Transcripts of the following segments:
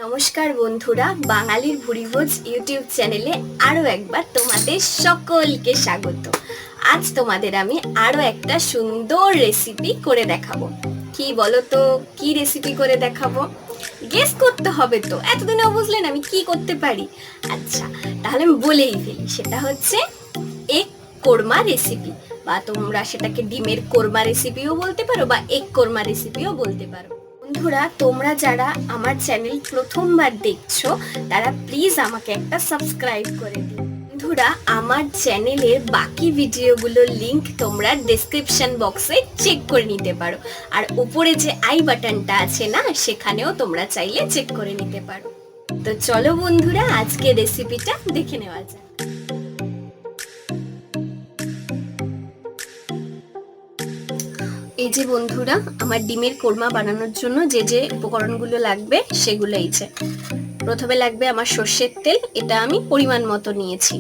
নমস্কার বন্ধুরা, বাঙালির ভুরিভোজ ইউটিউব চ্যানেলে আরও একবার তোমাদের সকলকে স্বাগত। আজ তোমাদের আমি আরও একটা সুন্দর রেসিপি করে দেখাবো। কি বলো তো, কি রেসিপি করে দেখাবো? গেস করতে হবে তো, এতদিনেও বুঝলেন আমি কি করতে পারি। আচ্ছা, তাহলে আমি বলেই ফেলি, সেটা হচ্ছে এগ কোরমা রেসিপি, বা তোমরা সেটাকে ডিমের কোরমা রেসিপিও বলতে পারো বা এগ কোরমা রেসিপিও বলতে পারো। বন্ধুরা, তোমরা যারা আমার চ্যানেল প্রথমবার দেখছো তারা প্লিজ আমাকে একটা সাবস্ক্রাইব করে দিও। বন্ধুরা, আমার চ্যানেলের বাকি ভিডিওগুলোর লিংক তোমরা ডেসক্রিপশন বক্সে চেক করে নিতে পারো, আর উপরে যে আই বাটনটা আছে না, সেখানেও তোমরা চাইলে চেক করে নিতে পারো। তো চলো বন্ধুরা, আজকে রেসিপিটা দেখে নেওয়া যাক। এই যে বন্ধুরা, আমার ডিমের কোরমা বানানোর জন্য যে যে উপকরণগুলো লাগবে সেগুলো এই যে। প্রথমে লাগবে আমার সর্ষের তেল, এটা আমি পরিমাণ মতো নিয়েছি।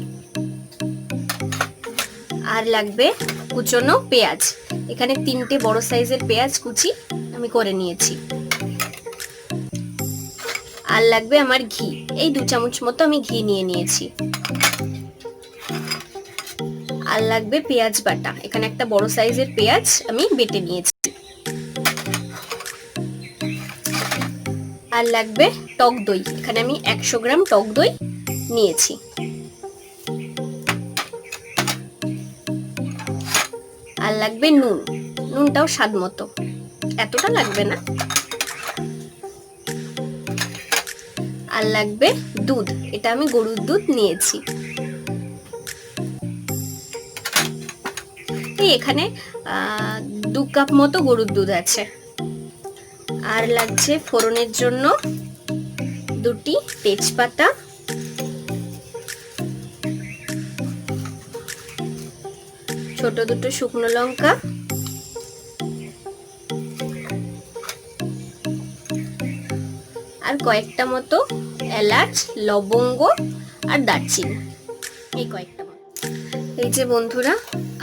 আর লাগবে কুচনো পেঁয়াজ, এখানে 3টে বড় সাইজের পেঁয়াজ কুচি আমি করে নিয়েছি। আর লাগবে আমার ঘি, এই 2 চামচ মতো আমি ঘি নিয়ে নিয়েছি। আর লাগবে পেঁয়াজ বাটা, এখানে একটা বড় সাইজের পেঁয়াজ আমি বেটে নিয়েছি। আর লাগবে টক দই, এখানে আমি 100 গ্রাম টক দই নিয়েছি। আর লাগবে নুন, নুনটাও স্বাদ মতো, এতটা লাগবে না। আর লাগবে দুধ, এটা আমি গরুর দুধ নিয়েছি। এখানে 2 কাপ মতো গরুর দুধ আছে। আর লাগছে ফোড়নের জন্য 2টি তেজপাতা, ছোট 2টো শুকনো লঙ্কা, আর কয়েকটা মতো এলাচ, লবঙ্গ আর দারচিনি, এই কয়েকটা মতো। এই যে বন্ধুরা,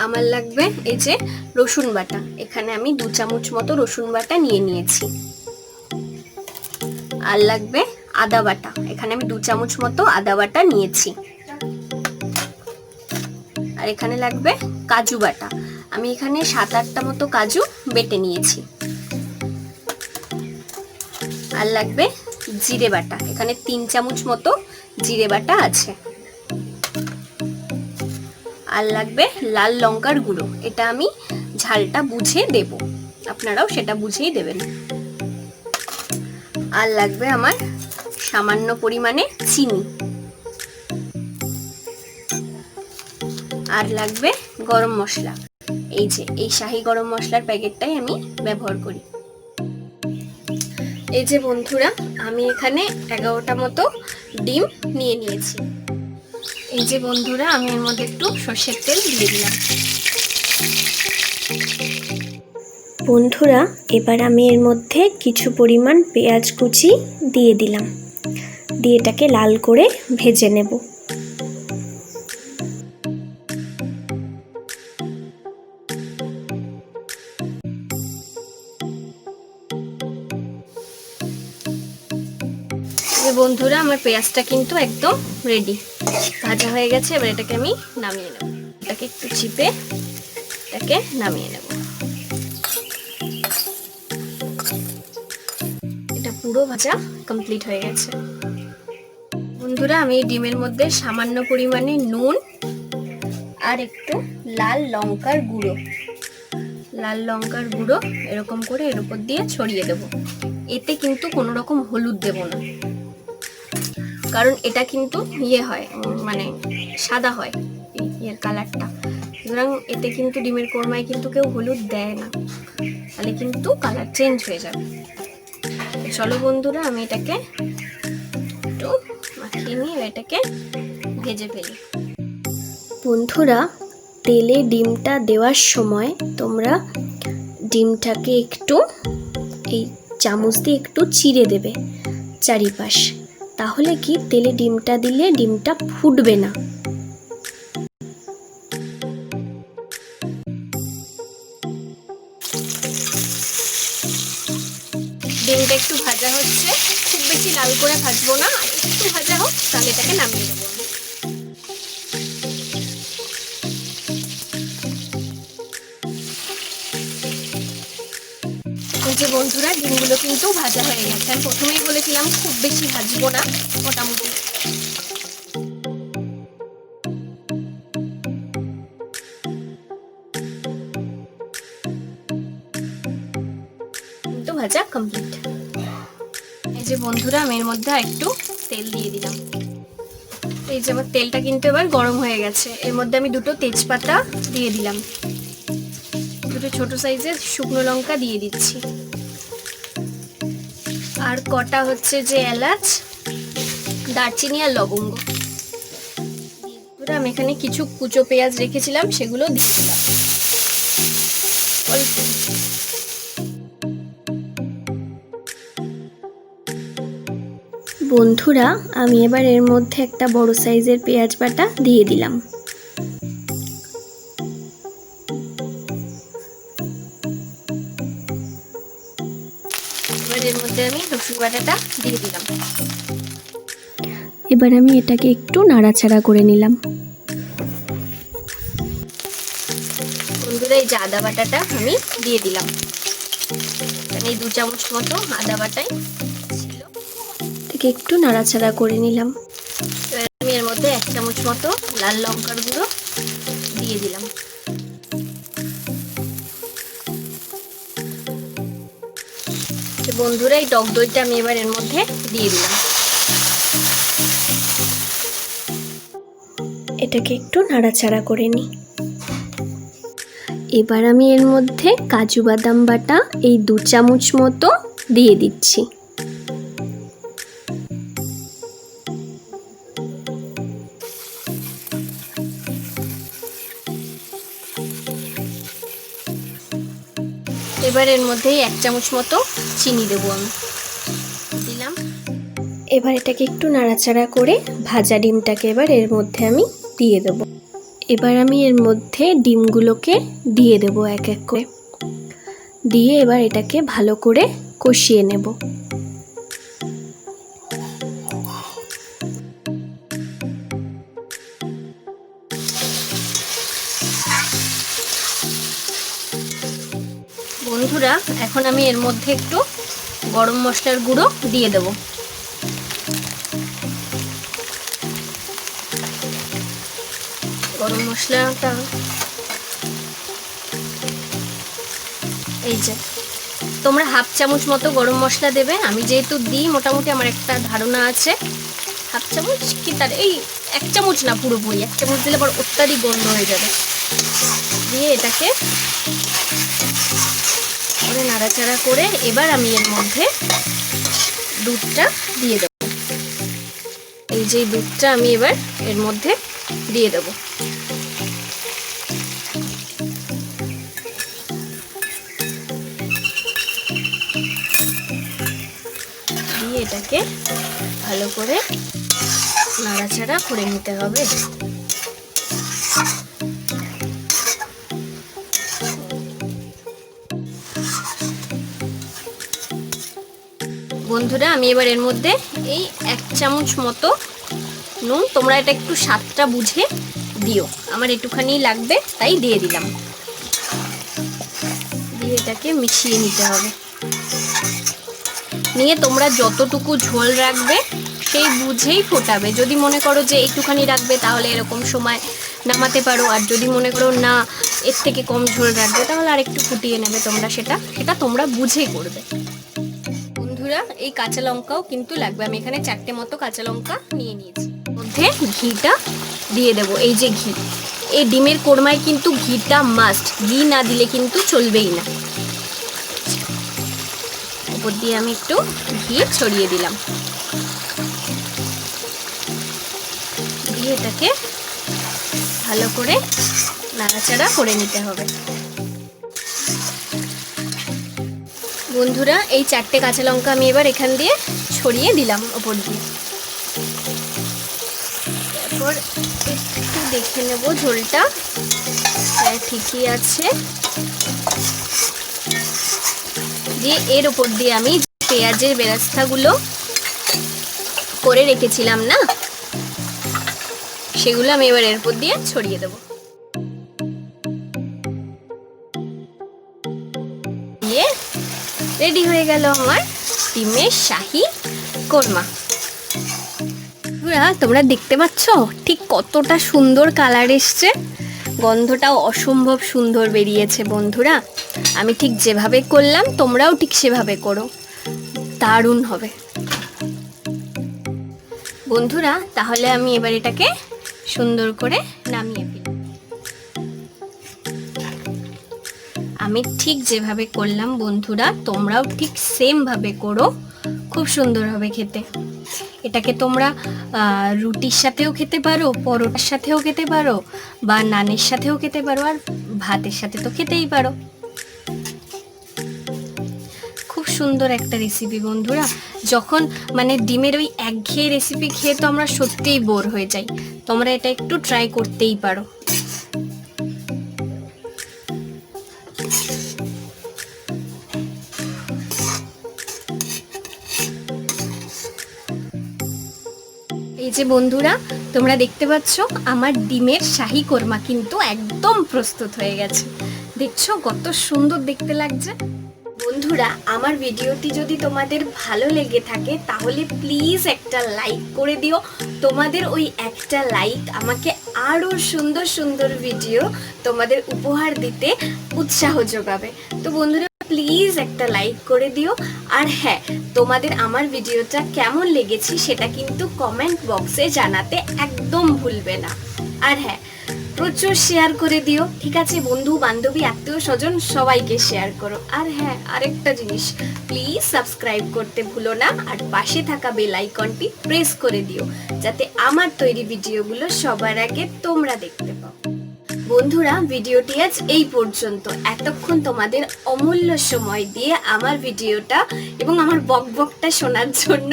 আমার লাগবে এই যে রসুন বাটা, এখানে আমি 2 চামচ মতো রসুন বাটা নিয়ে নিয়েছি। আর লাগবে আদা বাটা, এখানে আমি 2 চামচ মতো আদা বাটা নিয়েছি। আর এখানে লাগবে কাজু বাটা, আমি এখানে 7-8টা মতো কাজু বেটে নিয়েছি। আর লাগবে জিরে বাটা, এখানে 3 চামচ মতো জিরে বাটা আছে। আর লাগবে লাল লঙ্কার গুঁড়ো, এটা আমি ঝালটা বুঝে দেব, আপনারাও সেটা বুঝেই দেবেন। আর লাগবে আমার সামান্য পরিমাণে চিনি। আর লাগবে গরম মশলা, এই যে এই শাহি গরম মশলার প্যাকেটটাই আমি ব্যবহার করি। এই যে বন্ধুরা, আমি এখানে 11টা মতো ডিম নিয়ে নিয়েছি। এই যে বন্ধুরা, আমি এর মধ্যে একটু সর্ষের তেল দিয়ে দিলাম। বন্ধুরা, এবার আমি এর মধ্যে কিছু পরিমাণ পেঁয়াজ কুচি দিয়ে দিলাম, দিয়ে এটাকে লাল করে ভেজে নেব। বন্ধুরা, আমার পেঁয়াজটা কিন্তু একদম রেডি, ভাজা হয়ে গেছে। এবার এটাকে আমি নামিয়ে নেব, এটাকে একটু চিপে এটাকে নামিয়ে নেব। এটা পুরো ভাজা কমপ্লিট হয়ে গেছে। বন্ধুরা, আমি ডিমের মধ্যে সামান্য পরিমাণে নুন আর একটু লাল লঙ্কার গুঁড়ো এরকম করে এর উপর দিয়ে ছড়িয়ে দেব। এতে কিন্তু কোনো রকম হলুদ দেব না, কারণ এটা কিন্তু হয় মানে সাদা হয় এর কালারটা, সুতরাং এতে কিন্তু ডিমের কোরমায় কিন্তু কেউ হলুদ দেয় না, তাহলে কিন্তু কালার চেঞ্জ হয়ে যাবে। চলো বন্ধুরা, আমি এটাকে একটু মাখিয়ে নিয়ে এটাকে ভেজে ফেলি। বন্ধুরা, তেলে ডিমটা দেওয়ার সময় তোমরা ডিমটাকে একটু এই চামচ দিয়ে একটু চিড়ে দেবে চারিপাশ, তাহলে কি তেলে ডিমটা দিলে ডিমটা ফুটবে না। ডিমটা একটু ভাজা হচ্ছে, খুব বেশি লাল করে ভাজবো না, একটু ভাজা হোক, তাহলে এটাকে নামিয়ে নেবো। এই যে বন্ধুরা, ডিমগুলো কিন্তু ভাজা হয়ে গেছে। আমি প্রথমেই বলেছিলাম খুব বেশি ভাজবো না, মোটামুটি। কিন্তু ভাজা কমপ্লিট। এই যে বন্ধুরা, আমি এর মধ্যে একটু তেল দিয়ে দিলাম। এই যে আমার তেলটা কিন্তু এবার গরম হয়ে গেছে। এর মধ্যে আমি দুটো তেজপাতা দিয়ে দিলাম, দুটো ছোট সাইজের শুকনো লঙ্কা দিয়ে দিচ্ছি, আর কটা হচ্ছে যে এলাচ, দারচিনি আর লবঙ্গ। আমি এখানে কিছু কুচো পেঁয়াজ রেখেছিলাম, সেগুলো দিয়ে দিলাম। বন্ধুরা, আমি এবার এর মধ্যে একটা বড় সাইজের পেঁয়াজ বাটা দিয়ে দিলাম। এবার এর মধ্যে আমি রসুন বাটাটা দিয়ে দিলাম। এবার আমি এটাকে একটু নাড়াচাড়া করে নিলাম। বন্ধুরা, এই যে আদা বাটাটা আমি দিয়ে দিলাম, এই 2 চামচ মতো আদা বাটাই ছিল, থেকে একটু নাড়াচাড়া করে নিলাম। এবার আমি এর মধ্যে 1 চামচ মতো লাল লঙ্কার গুঁড়ো দিয়ে দিলাম। বন্ধুরা, এই টক দইটা আমি এবার এর মধ্যে দিয়ে দিলাম। এটাকে একটু নাড়াচাড়া করে নিই। এবার আমি এর মধ্যে কাজু বাদাম বাটা এই 2 চামচ মতো দিয়ে দিচ্ছি। এবার এর মধ্যে 1 চামচ মতো চিনি দেবো আমি, দিলাম। এবার এটাকে একটু নাড়াচাড়া করে ভাজা ডিমটাকে এবার এর মধ্যে আমি দিয়ে দেবো। এবার আমি এর মধ্যে ডিমগুলোকে দিয়ে দেবো এক এক করে, দিয়ে এবার এটাকে ভালো করে কষিয়ে নেব। বন্ধুরা, এখন আমি এর মধ্যে একটু গরম মশলার গুঁড়ো দিয়ে দেব। গরম মশলাটা এই যে, তোমরা 1/2 চামচ মতো গরম মশলা দেবে। আমি যেহেতু দিই, মোটামুটি আমার একটা ধারণা আছে 1/2 চামচ কি তার, এই 1 চামচ না, পুরোপুরি 1 চামচ দিলে পর অত্যাধিক গন্ধ হয়ে যাবে। দিয়ে এটাকে করে নাড়াচাড়া করে এবার আমি এর মধ্যে দুধটা দিয়ে দেব। এই যে দুধটা আমি এবার এর মধ্যে দিয়ে দেব। দিয়ে এটাকে ভালো করে নাড়াচাড়া করে নিতে হবে। বন্ধুরা, আমি এবার এর মধ্যে এই 1 চামচ মতো নুন, তোমরা এটা একটু স্বাদটা বুঝে দিও, আমার একটুখানি লাগবে তাই দিয়ে দিলাম। দিয়ে এটাকে মিশিয়ে নিতে হবে। নিয়ে তোমরা যতটুকু ঝোল রাখবে সেই বুঝেই ফোটাবে। যদি মনে করো যে একটুখানি রাখবে, তাহলে এরকম সময় নামাতে পারো, আর যদি মনে করো না এর থেকে কম ঝোল রাখবে, তাহলে আর একটু ফুটিয়ে নেবে তোমরা। সেটা তোমরা বুঝেই করবে। বন্ধুরা, এই কাঁচা লঙ্কাও কিন্তু লাগবে। আমি এখানে 4টে মতো কাঁচা লঙ্কা নিয়ে নিয়েছি। মধ্যে ঘিটা দিয়ে দেবো। এই যে ঘি, এই ডিমের কোরমায় কিন্তু ঘিটা মাস্ট, ঘি না দিলে কিন্তু চলবেই না। উপর দিয়ে আমি একটু ঘি ছড়িয়ে দিলাম। দিয়ে এটাকে ভালো করে নাড়াচাড়া করে নিতে হবে। বন্ধুরা, এই 4টে কাঁচা লঙ্কা আমি এবার এখান দিয়ে ছড়িয়ে দিলাম ওপর দিয়ে। তারপর একটু দেখে নেব ঝোলটা, হ্যাঁ ঠিকই আছে। দিয়ে এর ওপর দিয়ে আমি পেঁয়াজের বেরেস্তাগুলো করে রেখেছিলাম না, সেগুলো আমি এবার এর উপর দিয়ে ছড়িয়ে দেবো। দিয়ে রেডি হয়ে গেল আমার ডিমের শাহি কোরমা। তোমরা দেখতে পাচ্ছ ঠিক কতটা সুন্দর কালার এসছে, গন্ধটাও অসম্ভব সুন্দর বেরিয়েছে। বন্ধুরা, আমি ঠিক যেভাবে করলাম তোমরাও ঠিক সেভাবে করো, দারুণ হবে। বন্ধুরা, তাহলে আমি এবার এটাকে সুন্দর করে নামিয়ে ফেলি। আমি ঠিক যেভাবে করলাম বন্ধুরা, তোমরাও ঠিক সেম ভাবে করো, খুব সুন্দর হবে খেতে। এটাকে তোমরা রুটির সাথেও খেতে পারো, পরোটার সাথেও খেতে পারো, বা নানের সাথেও খেতে পারো, আর ভাতের সাথে তো খেতেই পারো। খুব সুন্দর একটা রেসিপি বন্ধুরা। যখন মানে ডিমের ওই একঘেয়ে রেসিপি খেয়ে তো আমরা সত্যিই বোর হয়ে যাই, তোমরা এটা একটু ট্রাই করতেই পারো। এই যে বন্ধুরা, তোমরা দেখতে পাচ্ছ আমার ডিমের শাহি কোরমা কিন্তু একদম প্রস্তুত হয়ে গেছে। দেখছো কত সুন্দর দেখতে লাগছে। বন্ধুরা, আমার ভিডিওটি যদি তোমাদের ভালো লেগে থাকে তাহলে প্লিজ একটা লাইক করে দিও। তোমাদের ওই একটা লাইক আমাকে আরও সুন্দর সুন্দর ভিডিও তোমাদের উপহার দিতে উৎসাহ যোগাবে। তো বন্ধুরা, প্লিজ একটা লাইক করে দিও। আর হ্যাঁ, তোমাদের আমার ভিডিওটা কেমন লেগেছে সেটা কিন্তু কমেন্ট বক্সে জানাতে একদম ভুলবে না। আর হ্যাঁ, প্রচুর শেয়ার করে দিও, ঠিক আছে? বন্ধু বান্ধবী আত্মীয় স্বজন সবাইকে শেয়ার করো। আর হ্যাঁ, আরেকটা জিনিস, প্লিজ সাবস্ক্রাইব করতে ভুলো না, আর পাশে থাকা বেল আইকনটি প্রেস করে দিও যাতে আমার তৈরি ভিডিওগুলো সবার আগে তোমরা দেখতে পাও। বন্ধুরা, ভিডিওটি আজ এই পর্যন্ত। এতক্ষণ তোমাদের অমূল্য সময় দিয়ে আমার ভিডিওটা এবং আমার বকবকটা শোনার জন্য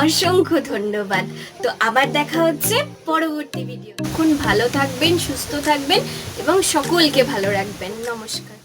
অসংখ্য ধন্যবাদ। তো আবার দেখা হচ্ছে পরবর্তী ভিডিও। এখন ভালো থাকবেন, সুস্থ থাকবেন এবং সকলকে ভালো রাখবেন। নমস্কার।